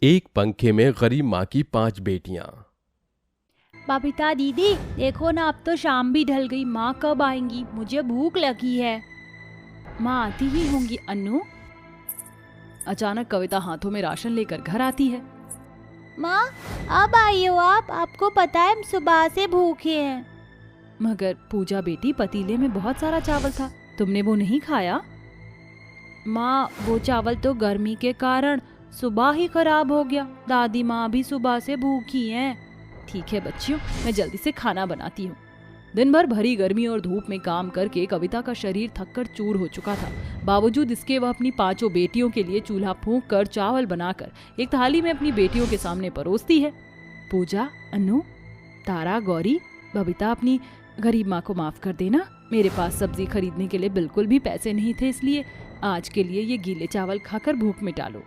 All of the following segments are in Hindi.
एक पंखे में गरीब माँ की 5 बेटियां। बबीता दीदी देखो ना, अब तो शाम भी ढल गई। माँ कब आएंगी? मुझे भूख लगी है। माँ आती ही होंगी अन्नू। अचानक कविता हाथों में राशन लेकर घर आती है। माँ अब आई हो आप? आपको पता है हम सुबह से भूखे हैं। मगर पूजा बेटी, पतीले में बहुत सारा चावल था, तुमने वो नहीं खाया? माँ वो चावल तो गर्मी के कारण सुबह ही खराब हो गया। दादी माँ भी सुबह से भूखी हैं। ठीक है बच्चियों, मैं जल्दी से खाना बनाती हूँ। दिन भर भरी गर्मी और धूप में काम करके कविता का शरीर थककर चूर हो चुका था। बावजूद इसके वह अपनी 5 बेटियों के लिए चूल्हा फूंक कर चावल बनाकर एक थाली में अपनी बेटियों के सामने परोसती है। पूजा, अन्नू, तारा, गौरी, बबीता, अपनी गरीब माँ को माफ कर देना। मेरे पास सब्जी खरीदने के लिए बिल्कुल भी पैसे नहीं थे, इसलिए आज के लिए ये गीले चावल खाकर भूख मिटा लो।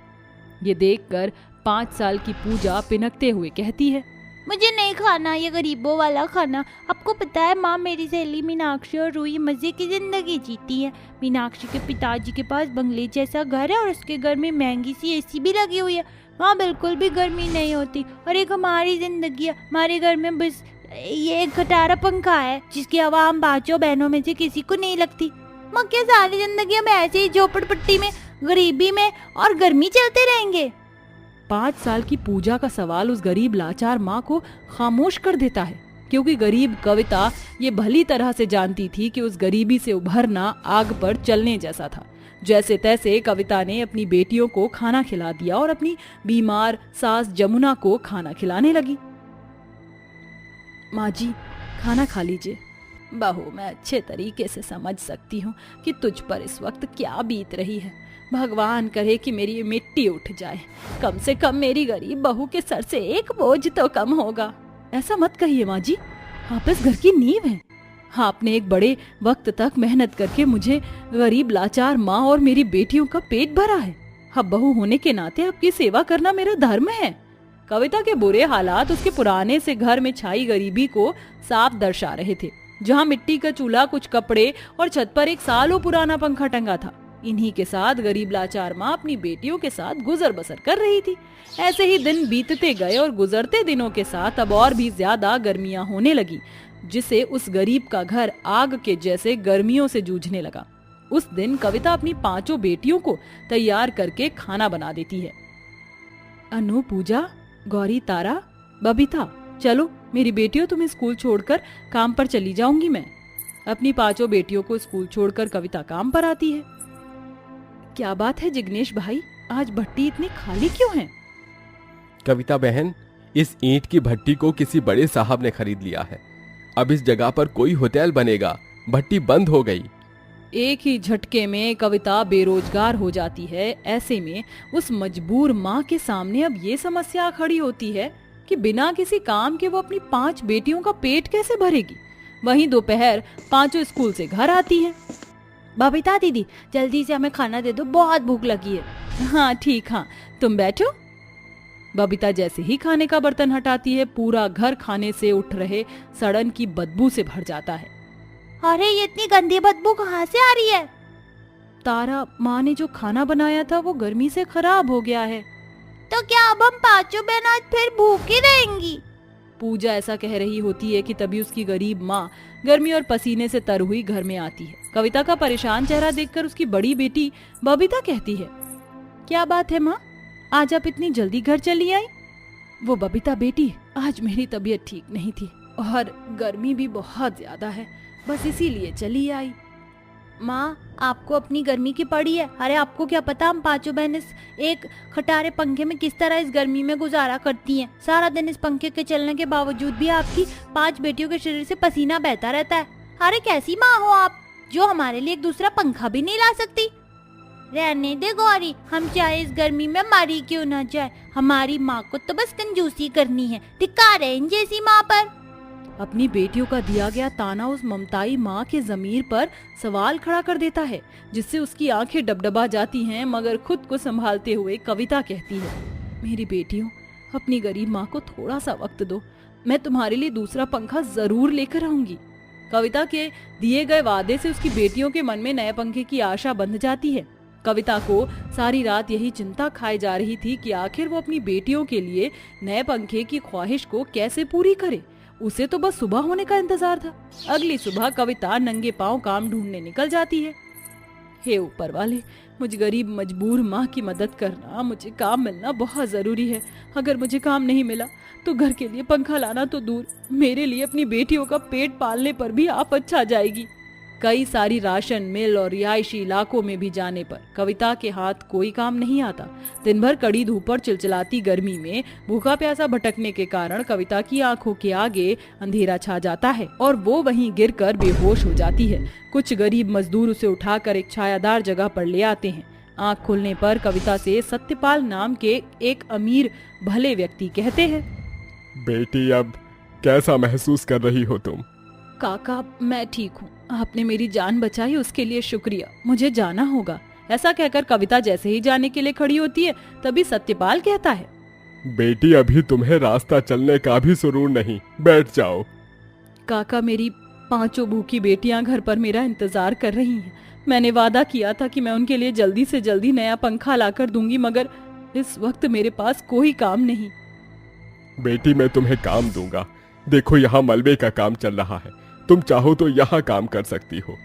ये देखकर 5 साल की पूजा पिनकते हुए कहती है, मुझे नहीं खाना ये गरीबों वाला खाना। आपको पता है माँ, मेरी सहेली मीनाक्षी और रूही मजे की जिंदगी जीती है। मीनाक्षी के पिताजी के पास बंगले जैसा घर है और उसके घर में महंगी सी एसी भी लगी हुई है। वहाँ बिल्कुल भी गर्मी नहीं होती। और एक हमारी जिंदगी है, हमारे घर में बस ये एक खटारा पंखा है जिसकी हवा हम 5 बहनों में से किसी को नहीं लगती। माँ क्या सारी जिंदगी हम ऐसे ही झोपड़पट्टी में, गरीबी में और गर्मी चलते रहेंगे? 5 साल की पूजा का सवाल उस गरीब लाचार माँ को खामोश कर देता है, क्योंकि गरीब कविता ये भली तरह से जानती थी कि उस गरीबी से उभरना आग पर चलने जैसा था। जैसे तैसे कविता ने अपनी बेटियों को खाना खिला दिया और अपनी बीमार सास जमुना को खाना खिलाने लगी। माँ जी, खाना खा लीजिए। बहू, मैं अच्छे तरीके से समझ सकती हूँ कि तुझ पर इस वक्त क्या बीत रही है। भगवान करे कि मेरी मिट्टी उठ जाए, कम से कम मेरी गरीब बहू के सर से एक बोझ तो कम होगा। ऐसा मत कहिए माँ जी, आप इस घर की नींव हैं। आपने एक बड़े वक्त तक मेहनत करके मुझे, गरीब लाचार माँ और मेरी बेटियों का पेट भरा है। अब बहू होने के नाते आपकी सेवा करना मेरा धर्म है। कविता के बुरे हालात उसके पुराने से घर में छाई गरीबी को साफ दर्शा रहे थे। जहाँ मिट्टी का चूल्हा, कुछ कपड़े और छत पर एक सालों पुराना पंखा टंगा था, इन्हीं के साथ गरीब लाचार माँ अपनी बेटियों के साथ गुजर बसर कर रही थी। ऐसे ही दिन बीतते गए और गुजरते दिनों के साथ अब और भी ज्यादा गर्मियां होने लगी, जिससे उस गरीब का घर आग के जैसे गर्मियों से जूझने लगा। उस दिन कविता अपनी 5 बेटियों को तैयार करके खाना बना देती है। अनु, पूजा, गौरी, तारा, बबीता, चलो मेरी बेटियों, तुम्हें स्कूल छोड़कर काम पर चली जाऊंगी मैं। अपनी 5 बेटियों को स्कूल छोड़कर कविता काम पर आती है। क्या बात है जिग्नेश भाई, आज भट्टी इतनी खाली क्यों है? कविता बहन, इस ईंट की भट्टी को किसी बड़े साहब ने खरीद लिया है। अब इस जगह पर कोई होटल बनेगा, भट्टी बंद हो गई। एक ही झटके में कविता बेरोजगार हो जाती है। ऐसे में उस मजबूर माँ के सामने अब ये समस्या खड़ी होती है कि बिना किसी काम के वो अपनी 5 बेटियों का पेट कैसे भरेगी। वहीं दोपहर 5 स्कूल से घर आती हैं। बबीता दीदी, जल्दी से हमें खाना दे दो, बहुत भूख लगी है। हाँ ठीक, हाँ तुम बैठो। बबीता जैसे ही खाने का बर्तन हटाती है, पूरा घर खाने से उठ रहे सड़न की बदबू से भर जाता है। अरे ये इतनी गंदी बदबू कहाँ से आ रही है? तारा, माँ ने जो खाना बनाया था वो गर्मी से खराब हो गया है। तो क्या अब हम 5 बहन आज फिर भूखी रहेंगी? पूजा ऐसा कह रही होती है कि तभी उसकी गरीब माँ गर्मी और पसीने से तर हुई घर में आती है। कविता का परेशान चेहरा देखकर उसकी बड़ी बेटी बबीता कहती है, क्या बात है माँ, आज आप इतनी जल्दी घर चली आई? वो बबीता बेटी, आज मेरी तबीयत ठीक नहीं थी और गर्मी भी बहुत ज्यादा है, बस इसीलिए चली आई। माँ, आपको अपनी गर्मी की पड़ी है। अरे आपको क्या पता हम 5 बहनें एक खटारे पंखे में किस तरह इस गर्मी में गुजारा करती हैं। सारा दिन इस पंखे के चलने के बावजूद भी आपकी 5 बेटियों के शरीर से पसीना बहता रहता है। अरे कैसी माँ हो आप, जो हमारे लिए एक दूसरा पंखा भी नहीं ला सकती। रहने दे गौरी, हम चाहे इस गर्मी में मारी क्यों ना जाए, हमारी माँ को तो बस कंजूसी करनी है। धिक्कार है इन जैसी माँ पर। अपनी बेटियों का दिया गया ताना उस ममताई माँ के ज़मीर पर सवाल खड़ा कर देता है, जिससे उसकी आंखें डबडबा जाती हैं। मगर खुद को संभालते हुए कविता कहती है, मेरी बेटियों, अपनी गरीब माँ को थोड़ा सा वक्त दो, मैं तुम्हारे लिए दूसरा पंखा जरूर लेकर आऊंगी। कविता के दिए गए वादे से उसकी बेटियों के मन में नए पंखे की आशा बंध जाती है। कविता को सारी रात यही चिंता खाए जा रही थी कि आखिर वो अपनी बेटियों के लिए नए पंखे की ख्वाहिश को कैसे पूरी करे। उसे तो बस सुबह होने का इंतजार था। अगली सुबह कविता नंगे पांव काम ढूंढने निकल जाती है। हे ऊपर वाले, मुझ गरीब मजबूर माँ की मदद करना, मुझे काम मिलना बहुत जरूरी है। अगर मुझे काम नहीं मिला तो घर के लिए पंखा लाना तो दूर, मेरे लिए अपनी बेटियों का पेट पालने पर भी आफत छा जाएगी। कई सारी राशन मिल और रिहायशी इलाकों में भी जाने पर कविता के हाथ कोई काम नहीं आता। दिन भर कड़ी धूप और चिलचिलाती गर्मी में भूखा प्यासा भटकने के कारण कविता की आंखों के आगे अंधेरा छा जाता है और वो वहीं गिरकर बेहोश हो जाती है। कुछ गरीब मजदूर उसे उठाकर एक छायादार जगह पर ले आते हैं। आंख खुलने पर कविता से सत्यपाल नाम के एक अमीर भले व्यक्ति कहते हैं, बेटी, अब कैसा महसूस कर रही हो तुम? काका, मैं ठीक हूँ। आपने मेरी जान बचाई, उसके लिए शुक्रिया। मुझे जाना होगा। ऐसा कहकर कविता जैसे ही जाने के लिए खड़ी होती है तभी सत्यपाल कहता है, बेटी, अभी तुम्हें रास्ता चलने का भी सुरूर नहीं, बैठ जाओ। काका, मेरी 5 भूखी बेटियां घर पर मेरा इंतजार कर रही हैं। मैंने वादा किया था कि मैं उनके लिए जल्दी से जल्दी नया पंखा लाकर दूंगी, मगर इस वक्त मेरे पास कोई काम नहीं। बेटी, मैं तुम्हें काम दूंगा। देखो, यहाँ मलबे का काम चल रहा है, तुम चाहो तो यहाँ काम कर सकती हो।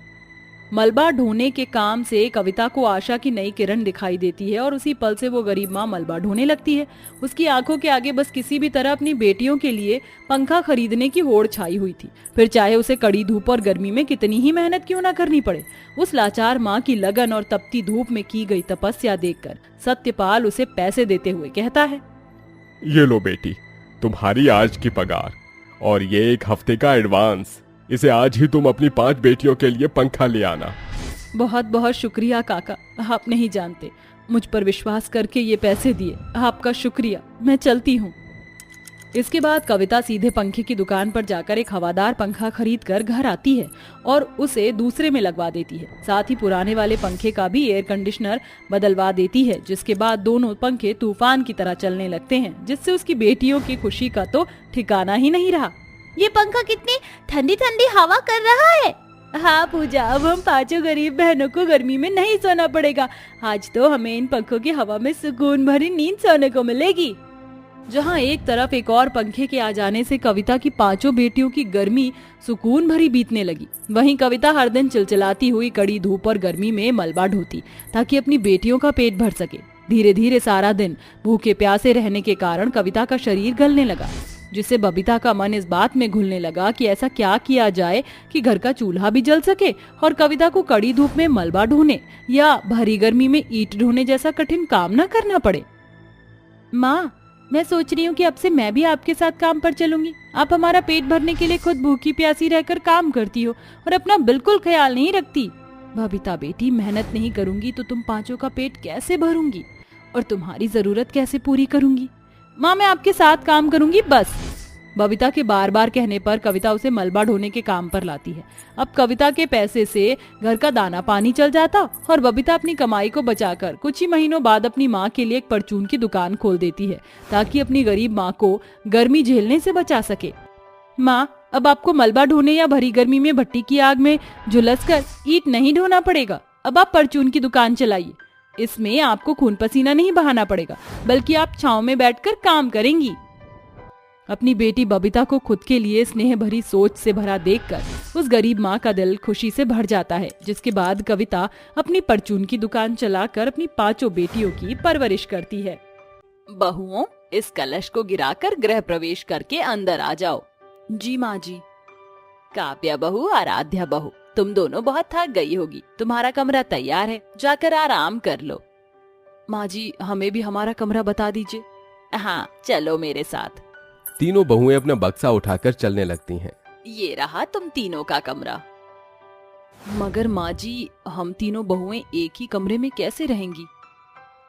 मलबा ढोने के काम से कविता को आशा की नई किरण दिखाई देती है और उसी पल से वो गरीब माँ मलबा ढोने लगती है। उसकी आंखों के आगे बस किसी भी तरह अपनी बेटियों के लिए पंखा खरीदने की होड़ छाई हुई थी। फिर चाहे उसे कड़ी धूप और गर्मी में कितनी ही मेहनत क्यों ना करनी पड़े। उस लाचार माँ की लगन और तपती धूप में की गई तपस्या देखकर सत्यपाल उसे पैसे देते हुए कहता है, ये लो बेटी, तुम्हारी आज की पगार और ये 1 हफ्ते का एडवांस। इसे आज ही तुम अपनी 5 बेटियों के लिए पंखा ले आना। बहुत बहुत शुक्रिया काका, आप नहीं जानते, मुझ पर विश्वास करके ये पैसे दिए, आपका शुक्रिया। मैं चलती हूँ। इसके बाद कविता सीधे पंखे की दुकान पर जाकर एक हवादार पंखा खरीद कर घर आती है और उसे दूसरे में लगवा देती है। साथ ही पुराने वाले पंखे का भी एयर कंडीशनर बदलवा देती है, जिसके बाद दोनों पंखे तूफान की तरह चलने लगते हैं, जिससे उसकी बेटियों की खुशी का तो ठिकाना ही नहीं रहा। ये पंखा कितनी ठंडी ठंडी हवा कर रहा है। हाँ पूजा, अब हम 5 गरीब बहनों को गर्मी में नहीं सोना पड़ेगा। आज तो हमें इन पंखों की हवा में सुकून भरी नींद सोने को मिलेगी। जहाँ एक तरफ एक और पंखे के आ जाने से कविता की 5 बेटियों की गर्मी सुकून भरी बीतने लगी, वहीं कविता हर दिन चिलचिलाती हुई कड़ी धूप और गर्मी में मलबा ढोती ताकि अपनी बेटियों का पेट भर सके। धीरे धीरे सारा दिन भूखे प्यासे रहने के कारण कविता का शरीर गलने लगा, जिससे बबीता का मन इस बात में घुलने लगा कि ऐसा क्या किया जाए कि घर का चूल्हा भी जल सके और कविता को कड़ी धूप में मलबा ढोने या भरी गर्मी में ईंट ढोने जैसा कठिन काम न करना पड़े। माँ, मैं सोच रही हूँ कि अब से मैं भी आपके साथ काम पर चलूंगी। आप हमारा पेट भरने के लिए खुद भूखी प्यासी रहकर काम करती हो और अपना बिल्कुल ख्याल नहीं रखती। बबीता बेटी, मेहनत नहीं करूंगी तो तुम 5 का पेट कैसे भरूंगी और तुम्हारी जरूरत कैसे पूरी करूंगी? माँ, मैं आपके साथ काम करूंगी बस। बबीता के बार बार कहने पर कविता उसे मलबा ढोने के काम पर लाती है। अब कविता के पैसे से घर का दाना पानी चल जाता और बबीता अपनी कमाई को बचाकर कुछ ही महीनों बाद अपनी माँ के लिए एक परचून की दुकान खोल देती है ताकि अपनी गरीब माँ को गर्मी झेलने से बचा सके। माँ, अब आपको मलबा ढोने या भरी गर्मी में भट्टी की आग में झुलसकर ईंट नहीं ढोना पड़ेगा। अब आप परचून की दुकान चलाइए। इसमें आपको खून पसीना नहीं बहाना पड़ेगा, बल्कि आप छांव में बैठकर काम करेंगी। अपनी बेटी बबीता को खुद के लिए स्नेह भरी सोच से भरा देखकर उस गरीब माँ का दिल खुशी से भर जाता है, जिसके बाद कविता अपनी परचून की दुकान चलाकर अपनी 5 बेटियों की परवरिश करती है। बहुओं, इस कलश को गिराकर गृह प्रवेश करके अंदर आ जाओ। जी माँ जी। काव्या बहू, आराध्या बहू, तुम दोनों बहुत थक गई होगी। तुम्हारा कमरा तैयार है, जाकर आराम कर लो। माँ जी, हमें भी हमारा कमरा बता दीजिए। हाँ, चलो मेरे साथ। तीनों बहुएं अपना बक्सा उठाकर चलने लगती हैं। ये रहा तुम तीनों का कमरा। मगर माँ जी, हम तीनों बहुएं एक ही कमरे में कैसे रहेंगी?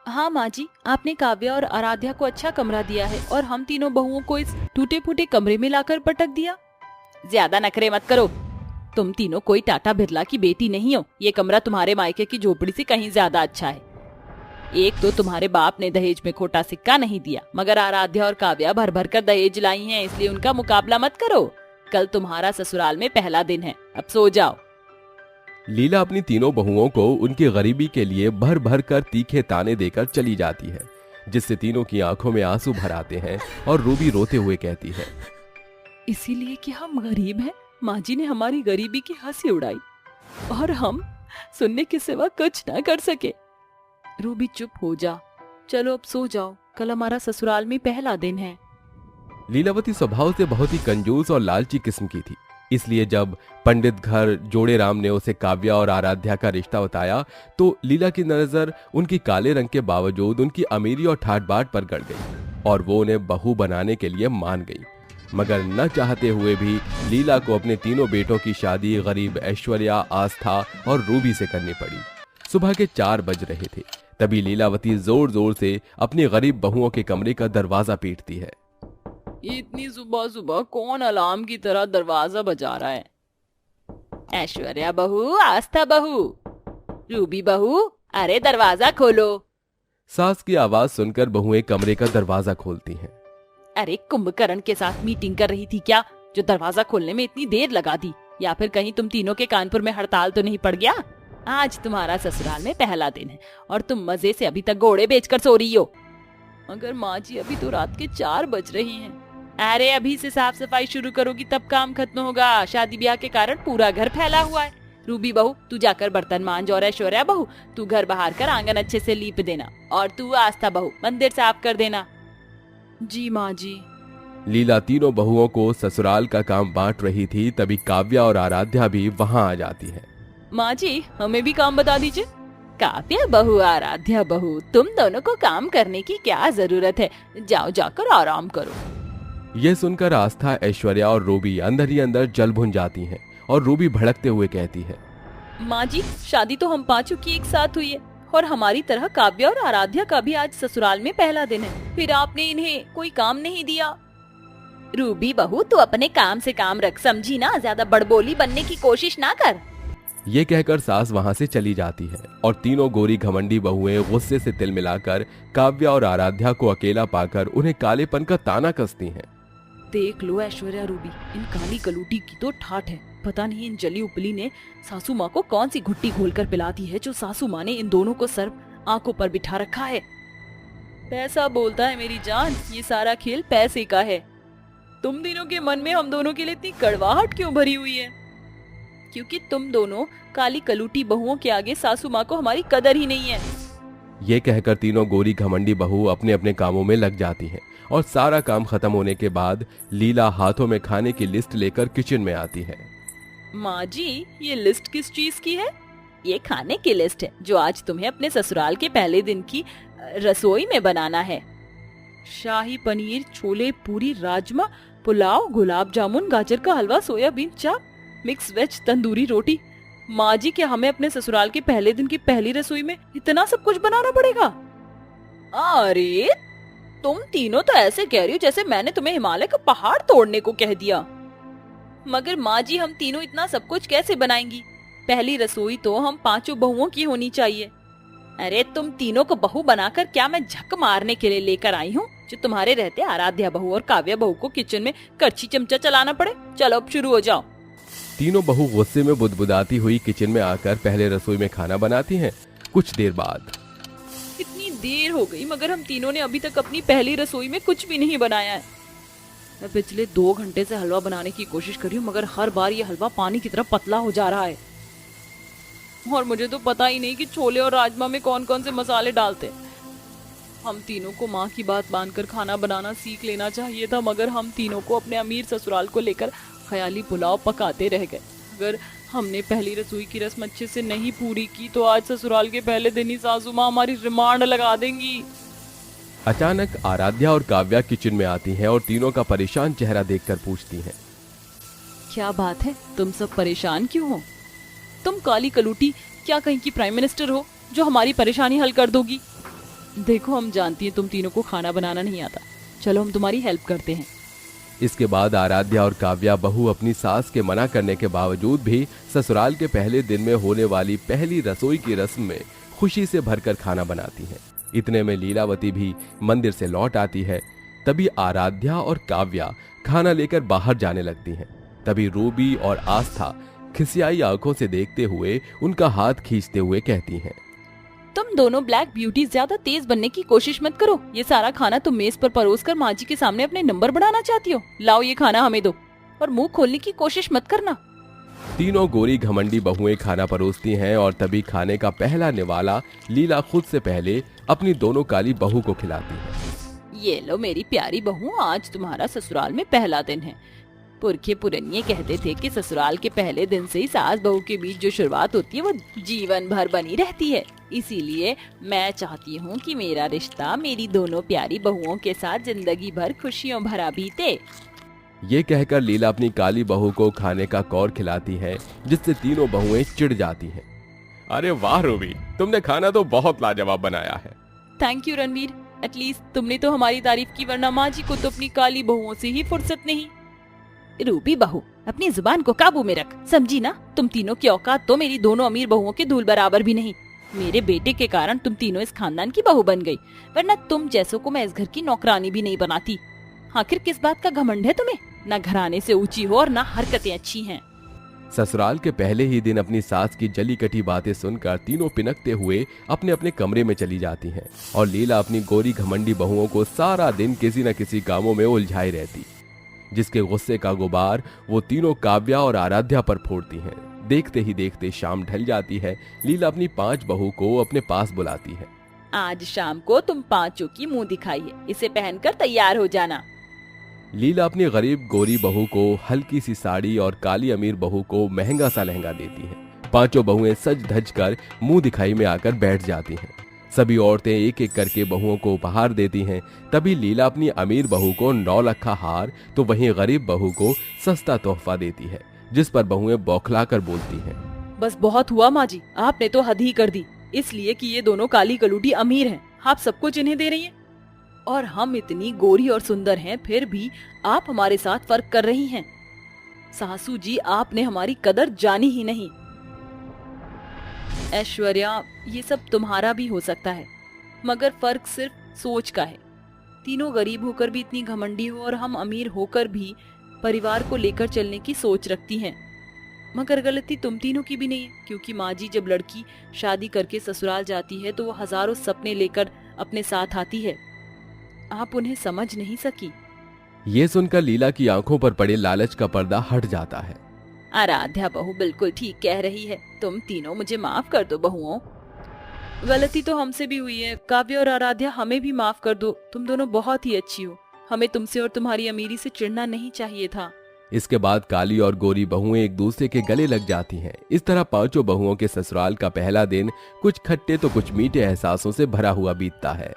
हाँ माँ जी, आपने काव्या और आराध्या को अच्छा कमरा दिया है और हम तीनों बहुओं को इस टूटे फूटे कमरे में लाकर पटक दिया। ज्यादा नखरे मत करो। तुम तीनों कोई टाटा बिरला की बेटी नहीं हो। ये कमरा तुम्हारे मायके की झोपड़ी से कहीं ज्यादा अच्छा है। एक तो तुम्हारे बाप ने दहेज में खोटा सिक्का नहीं दिया, मगर आराध्या और काव्या भर भर कर दहेज लाई हैं, इसलिए उनका मुकाबला मत करो। कल तुम्हारा ससुराल में पहला दिन है, अब सो जाओ। लीला अपनी तीनों बहुओं को उनकी गरीबी के लिए भर भर कर तीखे ताने देकर चली जाती है, जिससे तीनों की आंखों में आंसू भर आते हैं और रूबी रोते हुए कहती है, इसीलिए कि हम गरीब हैं, माँ जी ने हमारी गरीबी की हंसी उड़ाई और हम सुनने के सिवा कुछ ना कर सके। रूबी चुप हो जा, चलो अब सो जाओ, कल हमारा ससुराल में पहला दिन है। लीलावती स्वभाव से बहुत ही कंजूस और लालची किस्म की थी, इसलिए जब पंडित घर जोड़े राम ने उसे काव्या और आराध्या का रिश्ता बताया तो लीला की नजर उनकी काले रंग के बावजूद उनकी अमीरी और ठाट बाट पर गड़ गई और वो उन्हें बहू बनाने के लिए मान गई। मगर न चाहते हुए भी लीला को अपने तीनों बेटों की शादी गरीब ऐश्वर्या, आस्था और रूबी से करनी पड़ी। सुबह के 4 बज रहे थे, तभी लीलावती जोर जोर से अपनी गरीब बहुओं के कमरे का दरवाजा पीटती है। इतनी सुबह सुबह कौन अलार्म की तरह दरवाजा बजा रहा है? ऐश्वर्या बहू, आस्था बहू, रूबी बहू, अरे दरवाजा खोलो। सास की आवाज सुनकर बहुएं कमरे का दरवाजा खोलती हैं। अरे कुंभकर्ण के साथ मीटिंग कर रही थी क्या, जो दरवाजा खोलने में इतनी देर लगा दी? या फिर कहीं तुम तीनों के कानपुर में हड़ताल तो नहीं पड़ गया? आज तुम्हारा ससुराल में पहला दिन है और तुम मजे से अभी तक घोड़े बेचकर सो रही हो। मगर माँ जी अभी तो रात के 4 बज रही हैं। अरे अभी से साफ सफाई शुरू करोगी तब काम खत्म होगा। शादी ब्याह के कारण पूरा घर फैला हुआ है। रूबी बहू तू जाकर बर्तन मांज और ऐश्वर्या बहू तू घर बाहर कर आंगन अच्छे से लीप देना और तू आस्था बहू मंदिर साफ कर देना। जी माँ जी। लीला तीनों बहुओं को ससुराल का काम बांट रही थी, तभी काव्या और आराध्या भी वहां आ जाती है। माँ जी हमें भी काम बता दीजिए। काव्या बहू, आराध्या बहू, तुम दोनों को काम करने की क्या जरूरत है, जाओ जाकर आराम करो। यह सुनकर आस्था, ऐश्वर्या और रूबी अंदर ही अंदर जल भुन जाती हैं और रूबी भड़कते हुए कहती है, माँ जी शादी तो हम पांचों की एक साथ हुई है और हमारी तरह काव्या और आराध्या का भी आज ससुराल में पहला दिन है, फिर आपने इन्हें कोई काम नहीं दिया। रूबी बहू तू अपने काम से काम रख, समझी ना, ज्यादा बड़बोली बनने की कोशिश ना कर। ये कहकर सास वहां से चली जाती है और तीनों गोरी घमंडी बहुएं गुस्से से तिल मिलाकर काव्या और आराध्या को अकेला पाकर उन्हें कालेपन का ताना कसती हैं। देख लो ऐश्वर्या, रूबी, इन काली कलूटी की तो ठाठ है। पता नहीं इन जली उपली ने सासू माँ को कौन सी घुट्टी घोलकर पिलाती है, जो सासू माँ ने इन दोनों को सर आंखों पर बिठा रखा है। पैसा बोलता है मेरी जान, ये सारा खेल पैसे का है। तुम दोनों के मन में हम दोनों के लिए इतनी कड़वाहट क्यों भरी हुई है? क्योंकि तुम दोनों काली कलूटी बहुओं के आगे सासू माँ को हमारी कदर ही नहीं है। ये कहकर तीनों गोरी घमंडी बहू अपने अपने कामों में लग जाती हैं और सारा काम खत्म होने के बाद लीला हाथों में खाने की लिस्ट लेकर किचन में आती है। माँ जी ये लिस्ट किस चीज की है? ये खाने की लिस्ट है जो आज तुम्हें अपने ससुराल के पहले दिन की रसोई में बनाना है। शाही पनीर, छोले, पूरी, राजमा, पुलाव, गुलाब जामुन, गाजर का हलवा, सोयाबीन चाप, मिक्स वेज, तंदूरी रोटी। माँ जी क्या हमें अपने ससुराल के पहले दिन की पहली रसोई में इतना सब कुछ बनाना पड़ेगा? अरे तुम तीनों तो ऐसे कह रही हो जैसे मैंने तुम्हें हिमालय का पहाड़ तोड़ने को कह दिया। मगर माँ जी हम तीनों इतना सब कुछ कैसे बनाएंगी? पहली रसोई तो हम पांचों बहुओं की होनी चाहिए। अरे तुम तीनों को बहू बनाकर क्या मैं झक मारने के लिए लेकर आई हूँ, जो तुम्हारे रहते आराध्या बहू और काव्या बहू को किचन में करछी चमचा चलाना पड़े? चलो अब शुरू हो जाओ। तीनों बहू गुस्से में बुदबुदाती हुई किचन में आकर पहले रसोई में खाना बनाती हैं। कुछ देर बाद, इतनी देर हो गई मगर हम तीनों ने अभी तक अपनी पहली रसोई में कुछ भी नहीं बनाया है। मैं पिछले 2 घंटे से हलवा बनाने की कोशिश कर रही हूँ मगर हर बार ये हलवा पानी की तरह पतला हो जा रहा है। और मुझे तो पता ही नहीं कि छोले और राजमा में कौन कौन से मसाले डालते। हम तीनों को माँ की बात मानकर खाना बनाना सीख लेना चाहिए था, मगर हम तीनों को अपने अमीर ससुराल को लेकर ख्याली पुलाव पकाते रह गए। अगर हमने पहली रसोई की रस्म अच्छे से नहीं पूरी की तो आज ससुराल के पहले दिन ही सासू माँ हमारी रिमांड लगा देंगी। अचानक आराध्या और काव्या किचन में आती हैं और तीनों का परेशान चेहरा देखकर पूछती हैं, क्या बात है, तुम सब परेशान क्यों हो? तुम काली कलूटी क्या कहीं की प्राइम मिनिस्टर हो जो हमारी परेशानी हल कर दोगी? देखो हम जानती हैं तुम तीनों को खाना बनाना नहीं आता, चलो हम तुम्हारी हेल्प करते हैं। इसके बाद आराध्या और काव्या बहू अपनी सास के मना करने के बावजूद भी ससुराल के पहले दिन में होने वाली पहली रसोई की रस्म में खुशी से भरकर खाना बनाती हैं। इतने में लीलावती भी मंदिर से लौट आती है। तभी आराध्या और काव्या खाना लेकर बाहर जाने लगती हैं। तभी रूबी और आस्था खिसियाई आंखों से देखते हुए उनका हाथ खींचते हुए कहती हैं। तुम दोनों ब्लैक ब्यूटी ज्यादा तेज बनने की कोशिश मत करो। ये सारा खाना तुम मेज पर परोस कर माँ जी के सामने अपने नंबर बढ़ाना चाहती हो। लाओ ये खाना हमें दो और मुंह खोलने की कोशिश मत करना। तीनों गोरी घमंडी बहुएं खाना परोसती हैं और तभी खाने का पहला निवाला लीला खुद से पहले अपनी दोनों काली बहू को खिलाती है। ये लो मेरी प्यारी बहू, आज तुम्हारा ससुराल में पहला दिन है। पुरखे पुरनिये कहते थे कि ससुराल के पहले दिन से ही सास बहू के बीच जो शुरुआत होती है वो जीवन भर बनी रहती है। इसीलिए मैं चाहती हूँ कि मेरा रिश्ता मेरी दोनों प्यारी बहुओं के साथ जिंदगी भर खुशियों भरा बीते। ये कहकर लीला अपनी काली बहू को खाने का कौर खिलाती है, जिससे तीनों बहुएं चिढ़ जाती हैं। अरे वाह रूबी, तुमने खाना तो बहुत लाजवाब बनाया है। थैंक यू रणवीर, एटलीस्ट तुमने तो हमारी तारीफ की, वरना माँ जी को तो अपनी काली बहुओं से ही फुर्सत नहीं। रूबी बहू, अपनी जुबान को काबू में रख, समझी ना? तुम तीनों की औकात तो मेरी दोनों अमीर बहुओं के धूल बराबर भी नहीं। मेरे बेटे के कारण तुम तीनों इस खानदान की बहू बन गई, वरना तुम जैसों को मैं इस घर की नौकरानी भी नहीं बनाती। आखिर किस बात का घमंड है तुम्हें? ना घराने से ऊंची हो और ना हरकतें अच्छी हैं। ससुराल के पहले ही दिन अपनी सास की जली कटी बातें सुनकर तीनों पिनकते हुए अपने अपने कमरे में चली जाती हैं और लीला अपनी गोरी घमंडी बहुओं को सारा दिन किसी न किसी कामों में उलझाई रहती, जिसके गुस्से का गुबार वो तीनों काव्या और आराध्या पर फोड़ती हैं। देखते ही देखते शाम ढल जाती है। लीला अपनी 5 बहू को अपने पास बुलाती है। आज शाम को तुम पांचों की मुंह दिखाइए, इसे पहनकर तैयार हो जाना। लीला अपनी गरीब गोरी बहू को हल्की सी साड़ी और काली अमीर बहू को महंगा सा लहंगा देती है। 5 बहुएं सज धज कर मुंह दिखाई में आकर बैठ जाती हैं। सभी औरतें एक एक करके बहुओं को उपहार देती हैं। तभी लीला अपनी अमीर बहू को 9 लखा हार तो वहीं गरीब बहू को सस्ता तोहफा देती है, जिस पर बहुएं बौखला कर बोलती हैं। बस बहुत हुआ माँ जी, आपने तो हद ही कर दी। इसलिए कि ये दोनों काली कलूटी अमीर हैं, आप सबको जिन्हें दे रही हैं, और हम इतनी गोरी और सुंदर हैं, फिर भी आप हमारे साथ फर्क कर रही हैं। सासू जी, आपने हमारी कदर जानी ही नहीं। ऐश्वर्या, ये सब तुम्हारा भी हो सकता है, मगर फर्क सिर्फ सोच का है। तीनों गरीब होकर भी इतनी घमंडी हो और हम अमीर होकर भी परिवार को लेकर चलने की सोच रखती हैं। मगर गलती तुम तीनों की भी नहीं है, क्योंकि माँ जी जब लड़की शादी करके ससुराल जाती है तो वो हजारों सपने लेकर अपने साथ आती है। आप उन्हें समझ नहीं सकी। ये सुनकर लीला की आंखों पर पड़े लालच का पर्दा हट जाता है। आराध्या बहू बिल्कुल ठीक कह रही है, तुम तीनों मुझे माफ कर दो बहुओं। गलती तो हमसे भी हुई है, काव्य और आराध्या हमें भी माफ कर दो। तुम दोनों बहुत ही अच्छी हो, हमें तुमसे और तुम्हारी अमीरी से चिढ़ना नहीं चाहिए था। इसके बाद काली और गोरी बहुएं एक दूसरे के गले लग जाती हैं। इस तरह 5 बहुओं के ससुराल का पहला दिन कुछ खट्टे तो कुछ मीठे एहसासों से भरा हुआ बीतता है।